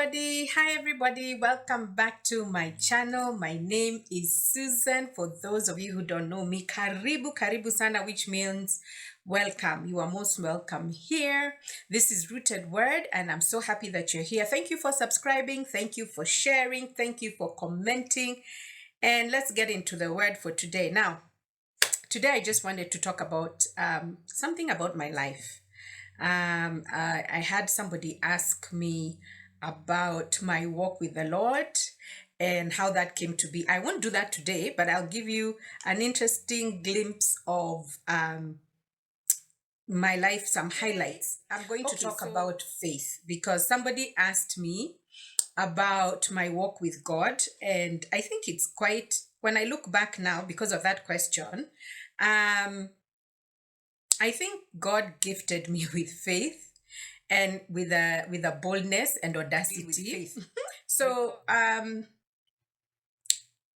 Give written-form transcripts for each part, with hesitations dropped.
Hi everybody. Welcome back to my channel. My name is Susan. For those of you who don't know me, karibu sana, which means welcome. You are most welcome here. This is Rooted Word, and I'm so happy that you're here. Thank you for subscribing. Thank you for sharing. Thank you for commenting. And let's get into the word for today. Now, today I just wanted to talk about something about my life. I had somebody ask me about my walk with the Lord and how that came to be. I won't do that today, but I'll give you an interesting glimpse of my life, some highlights. I'm going to talk about faith because somebody asked me about my walk with God, and I think it's quite, when I look back now because of that question, I think God gifted me with faith and with a boldness and audacity. So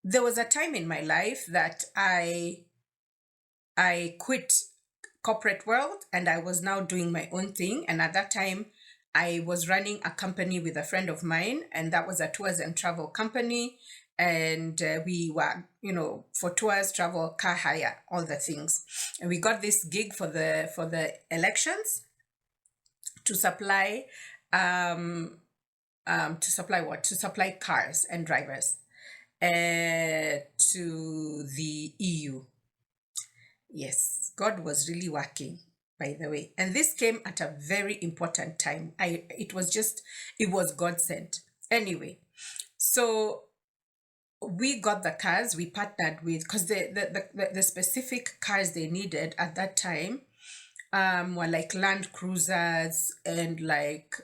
there was a time in my life that I quit corporate world and I was now doing my own thing. And at that time, I was running a company with a friend of mine, and that was a tours and travel company. And we were, for tours, travel, car hire, all the things. And we got this gig for the elections to supply to supply what? To supply cars and drivers to the EU. Yes, God was really working, by the way. And this came at a very important time. It was God sent. Anyway, so we got the cars, we partnered with, because the specific cars they needed at that time were like Land Cruisers and like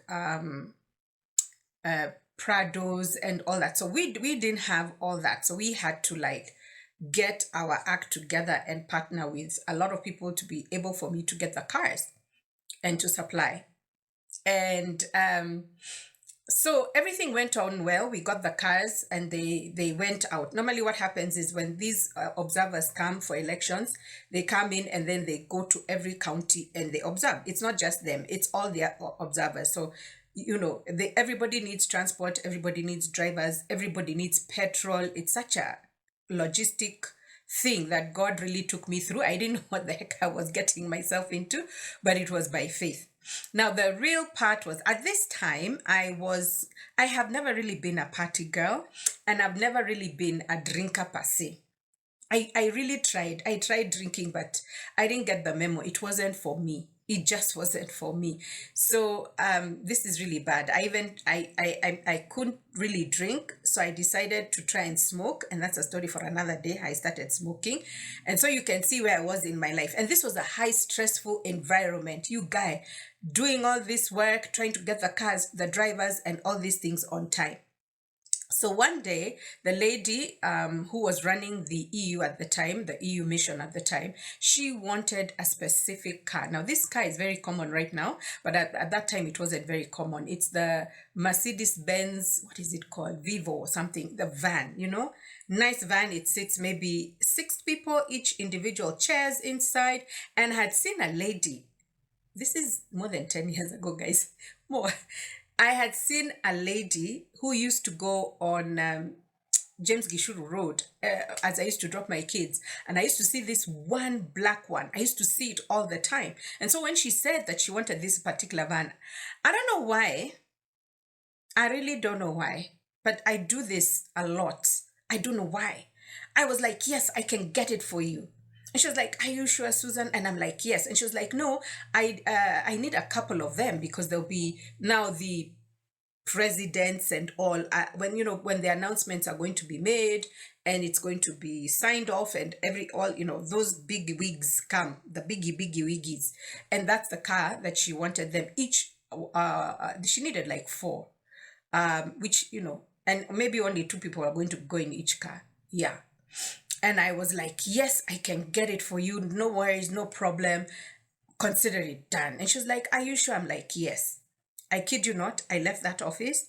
Prados and all that. So we didn't have all that. So we had to like get our act together and partner with a lot of people to be able for me to get the cars and to supply. And so everything went on well. We got the cars and they went out. Normally what happens is when these observers come for elections, they come in and then they go to every county and they observe. It's not just them, it's all their observers. So everybody needs transport, everybody needs drivers, everybody needs petrol. It's such a logistic thing that God really took me through. I didn't know what the heck I was getting myself into, but it was by faith. Now, the real part was at this time, I have never really been a party girl, and I've never really been a drinker per se. I really tried. I tried drinking, but I didn't get the memo. It wasn't for me. It just wasn't for me. So this is really bad. I couldn't really drink, so I decided to try and smoke, and that's a story for another day. I started smoking, and so you can see where I was in my life. And this was a high stressful environment. You guy doing all this work, trying to get the cars, the drivers, and all these things on time. So one day, the lady who was running the EU at the time, the EU mission at the time, she wanted a specific car. Now, this car is very common right now, but at that time, it wasn't very common. It's the Mercedes-Benz, what is it called? Vivo or something, the van, nice van. It sits maybe 6 people, each individual chairs inside, and had seen a lady. This is more than 10 years ago, guys. More. I had seen a lady who used to go on James Gishuru Road as I used to drop my kids. And I used to see this one black one. I used to see it all the time. And so when she said that she wanted this particular van, I don't know why. I really don't know why. But I do this a lot. I don't know why. I was like, yes, I can get it for you. And she was like, are you sure, Susan? And I'm like, yes. And she was like, no, I need a couple of them because there'll be now the presidents and all when the announcements are going to be made and it's going to be signed off and those big wigs come, the biggie wiggies, and that's the car that she wanted them each. She needed like 4, which and maybe only 2 people are going to go in each car. Yeah. And I was like, yes, I can get it for you. No worries, no problem. Consider it done. And she was like, are you sure? I'm like, yes. I kid you not, I left that office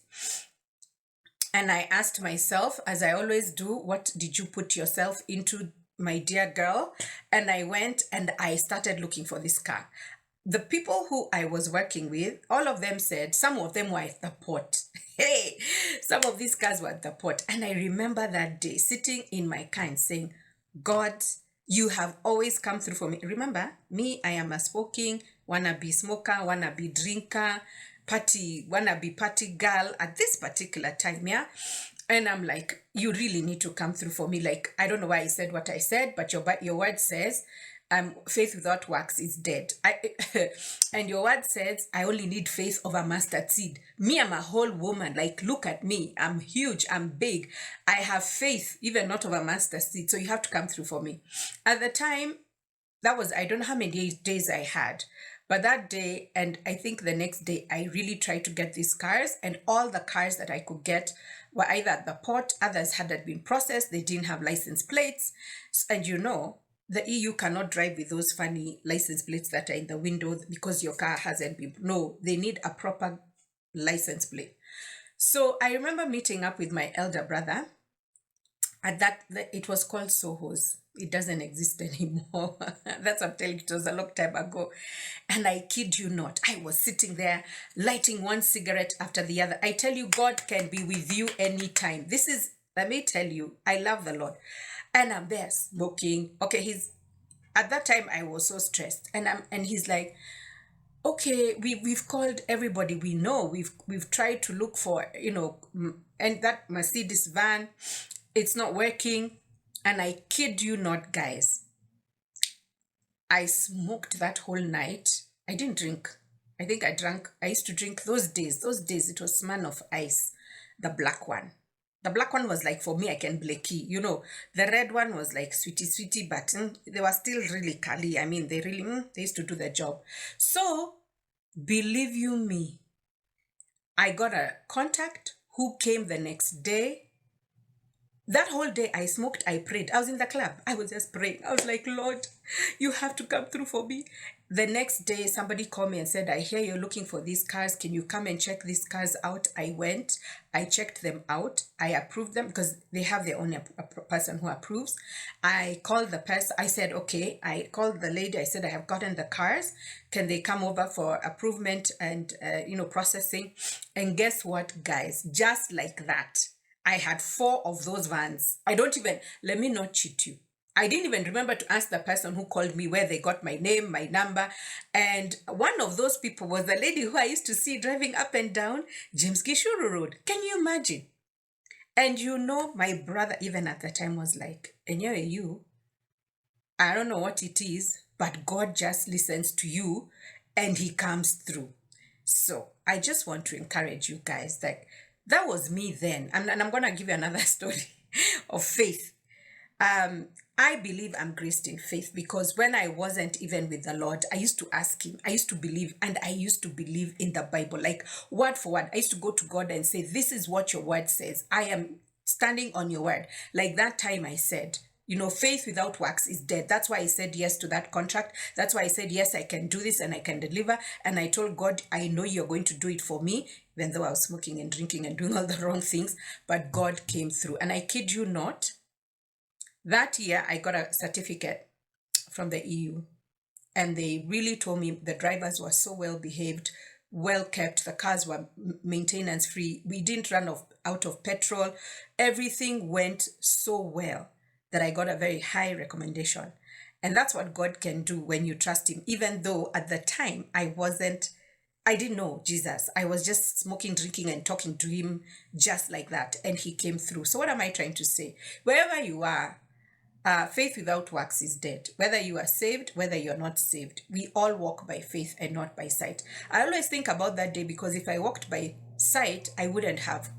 and I asked myself, as I always do, what did you put yourself into, my dear girl? And I went and I started looking for this car. The people who I was working with, all of them said, some of them were at the port. Hey, some of these cars were at the port. And I remember that day sitting in my car and saying, God, you have always come through for me. Remember, me, I am a smoking, wannabe smoker, wannabe drinker, wannabe party girl at this particular time, yeah? And I'm like, you really need to come through for me. Like, I don't know why I said what I said, but your word says, faith without works is dead. And your word says, I only need faith of a mustard seed. Me, I'm a whole woman. Like, look at me. I'm huge. I'm big. I have faith, even not of a mustard seed. So you have to come through for me. At the time, that was, I don't know how many days I had. But that day, and I think the next day, I really tried to get these cars, and all the cars that I could get were either at the port, others hadn't been processed, they didn't have license plates. And you know, the EU cannot drive with those funny license plates that are in the window because your car hasn't been. No, they need a proper license plate. So I remember meeting up with my elder brother at it was called Soho's. It doesn't exist anymore. That's what I'm telling you, it was a long time ago. And I kid you not, I was sitting there lighting one cigarette after the other. I tell you, God can be with you anytime. Let me tell you, I love the Lord. And I'm there smoking. Okay, at that time I was so stressed. And he's like, okay, we've called everybody we know. We've tried to look for, and that Mercedes van, it's not working. And I kid you not, guys, I smoked that whole night. I didn't drink. I think I used to drink those days. It was Smirnoff Ice, the black one. The black one was like, for me, I can blakey. The red one was like sweetie, sweetie, but they were still really curly. I mean, they used to do their job. So, believe you me, I got a contact who came the next day. That whole day I smoked, I prayed. I was in the club. I was just praying. I was like, Lord, you have to come through for me. The next day, somebody called me and said, I hear you're looking for these cars. Can you come and check these cars out? I went. I checked them out. I approved them because they have their own person who approves. I called the person. I said, okay. I called the lady. I said, I have gotten the cars. Can they come over for approval and, processing? And guess what, guys? Just like that, I had 4 of those vans. Let me not cheat you. I didn't even remember to ask the person who called me where they got my name, my number. And one of those people was the lady who I used to see driving up and down James Gishuru Road. Can you imagine? And my brother even at the time was like, anyway, I don't know what it is, but God just listens to you and he comes through. So I just want to encourage you guys that was me then. And I'm going to give you another story of faith. I believe I'm graced in faith because when I wasn't even with the Lord, I used to ask him, I used to believe, and I used to believe in the Bible, like word for word. I used to go to God and say, this is what your word says. I am standing on your word. Like that time I said, faith without works is dead. That's why I said yes to that contract. That's why I said, yes, I can do this and I can deliver. And I told God, I know you're going to do it for me, even though I was smoking and drinking and doing all the wrong things. But God came through. And I kid you not, that year I got a certificate from the EU. And they really told me the drivers were so well behaved, well kept. The cars were maintenance free. We didn't run out of petrol. Everything went so well that I got a very high recommendation. And that's what God can do when you trust him. Even though at the time I didn't know Jesus. I was just smoking, drinking, and talking to him just like that. And he came through. So what am I trying to say? Wherever you are, faith without works is dead. Whether you are saved, whether you're not saved, we all walk by faith and not by sight. I always think about that day because if I walked by sight, I wouldn't have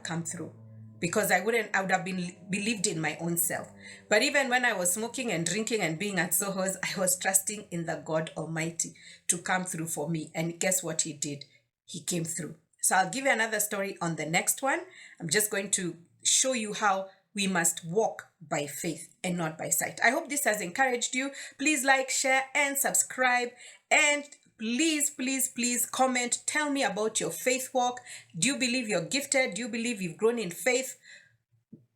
come through because I would have believed in my own self. But even when I was smoking and drinking and being at Soho's, I was trusting in the God Almighty to come through for me. And guess what he did? He came through. So I'll give you another story on the next one. I'm just going to show you how we must walk by faith and not by sight. I hope this has encouraged you. Please like, share, and subscribe. And please, please, please comment. Tell me about your faith walk. Do you believe you're gifted? Do you believe you've grown in faith?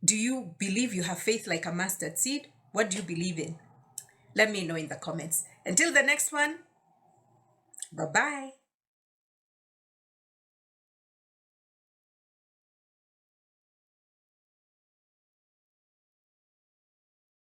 Do you believe you have faith like a mustard seed? What do you believe in? Let me know in the comments. Until the next one, bye-bye.